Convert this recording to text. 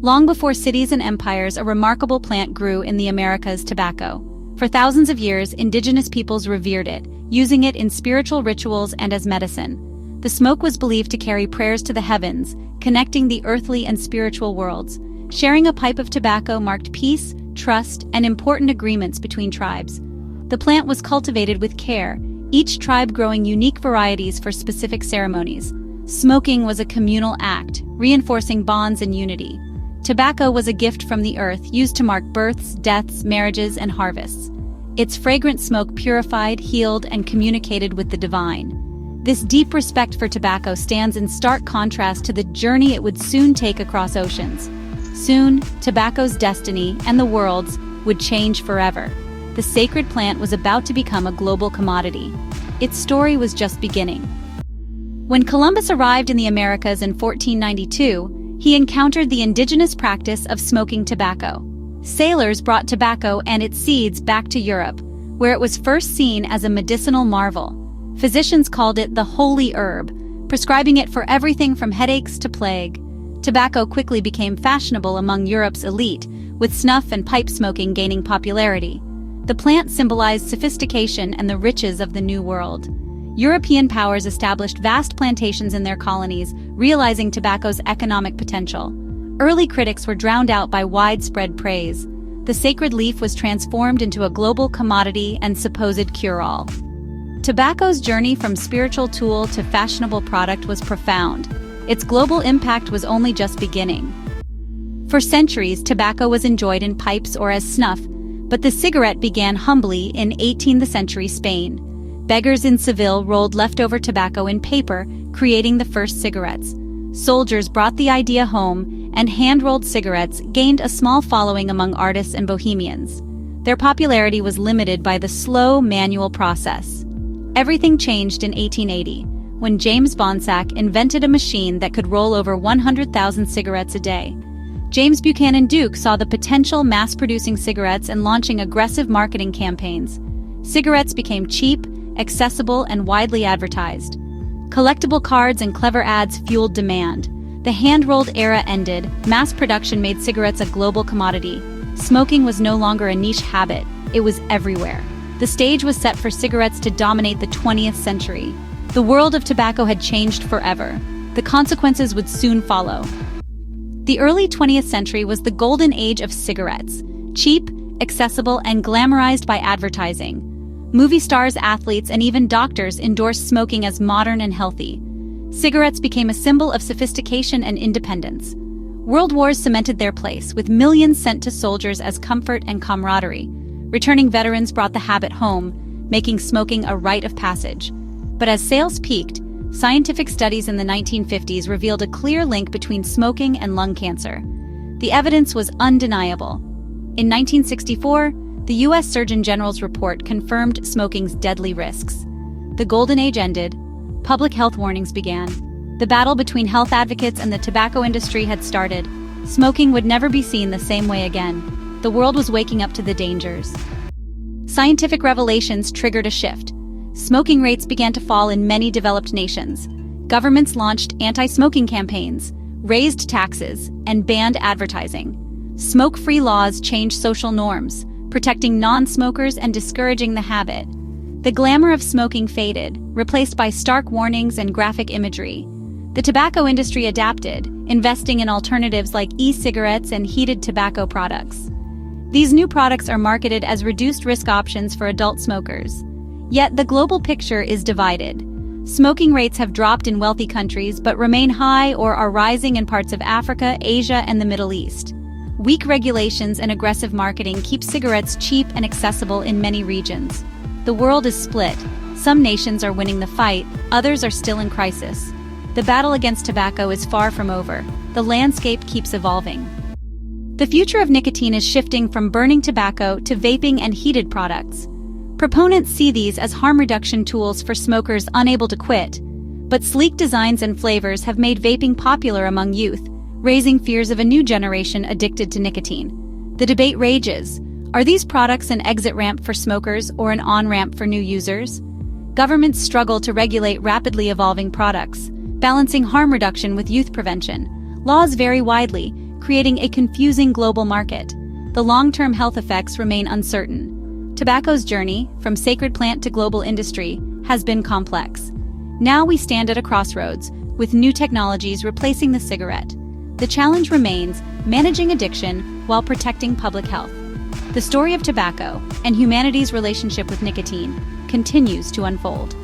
Long before cities and empires, a remarkable plant grew in the Americas: tobacco. For thousands of years, indigenous peoples revered it, using it in spiritual rituals and as medicine. The smoke was believed to carry prayers to the heavens, connecting the earthly and spiritual worlds. Sharing a pipe of tobacco marked peace, trust, and important agreements between tribes. The plant was cultivated with care, each tribe growing unique varieties for specific ceremonies. Smoking was a communal act, reinforcing bonds and unity. Tobacco was a gift from the earth, used to mark births, deaths, marriages, and harvests. Its fragrant smoke purified, healed, and communicated with the divine. This deep respect for tobacco stands in stark contrast to the journey it would soon take across oceans. Soon, tobacco's destiny, and the world's, would change forever. The sacred plant was about to become a global commodity. Its story was just beginning. When Columbus arrived in the Americas in 1492, he encountered the indigenous practice of smoking tobacco. Sailors brought tobacco and its seeds back to Europe, where it was first seen as a medicinal marvel. Physicians called it the holy herb, prescribing it for everything from headaches to plague. Tobacco quickly became fashionable among Europe's elite, with snuff and pipe smoking gaining popularity. The plant symbolized sophistication and the riches of the New World. European powers established vast plantations in their colonies, realizing tobacco's economic potential. Early critics were drowned out by widespread praise. The sacred leaf was transformed into a global commodity and supposed cure-all. Tobacco's journey from spiritual tool to fashionable product was profound. Its global impact was only just beginning. For centuries, tobacco was enjoyed in pipes or as snuff, but the cigarette began humbly in 18th century Spain. Beggars in Seville rolled leftover tobacco in paper, creating the first cigarettes. Soldiers brought the idea home, and hand-rolled cigarettes gained a small following among artists and bohemians. Their popularity was limited by the slow, manual process. Everything changed in 1880, when James Bonsack invented a machine that could roll over 100,000 cigarettes a day. James Buchanan Duke saw the potential mass-producing cigarettes and launching aggressive marketing campaigns. Cigarettes became cheap, accessible, and widely advertised. Collectible cards and clever ads fueled demand. The hand-rolled era ended, mass production made cigarettes a global commodity. Smoking was no longer a niche habit, it was everywhere. The stage was set for cigarettes to dominate the 20th century. The world of tobacco had changed forever. The consequences would soon follow. The early 20th century was the golden age of cigarettes, cheap, accessible, and glamorized by advertising. Movie stars, athletes, and even doctors endorsed smoking as modern and healthy. Cigarettes became a symbol of sophistication and independence. World wars cemented their place, with millions sent to soldiers as comfort and camaraderie. Returning veterans brought the habit home, making smoking a rite of passage. But as sales peaked, scientific studies in the 1950s revealed a clear link between smoking and lung cancer. The evidence was undeniable. In 1964, the U.S. Surgeon General's report confirmed smoking's deadly risks. The golden age ended. Public health warnings began. The battle between health advocates and the tobacco industry had started. Smoking would never be seen the same way again. The world was waking up to the dangers. Scientific revelations triggered a shift. Smoking rates began to fall in many developed nations. Governments launched anti-smoking campaigns, raised taxes, and banned advertising. Smoke-free laws changed social norms, protecting non-smokers and discouraging the habit. The glamour of smoking faded, replaced by stark warnings and graphic imagery. The tobacco industry adapted, investing in alternatives like e-cigarettes and heated tobacco products. These new products are marketed as reduced-risk options for adult smokers. Yet the global picture is divided. Smoking rates have dropped in wealthy countries but remain high or are rising in parts of Africa, Asia, and the Middle East. Weak regulations and aggressive marketing keep cigarettes cheap and accessible in many regions. The world is split. Some nations are winning the fight, others are still in crisis. The battle against tobacco is far from over. The landscape keeps evolving. The future of nicotine is shifting from burning tobacco to vaping and heated products. Proponents see these as harm reduction tools for smokers unable to quit, but sleek designs and flavors have made vaping popular among youth, raising fears of a new generation addicted to nicotine. The debate rages. Are these products an exit ramp for smokers or an on-ramp for new users? Governments struggle to regulate rapidly evolving products, balancing harm reduction with youth prevention. Laws vary widely, creating a confusing global market. The long-term health effects remain uncertain. Tobacco's journey, from sacred plant to global industry, has been complex. Now we stand at a crossroads, with new technologies replacing the cigarette. The challenge remains managing addiction while protecting public health. The story of tobacco and humanity's relationship with nicotine continues to unfold.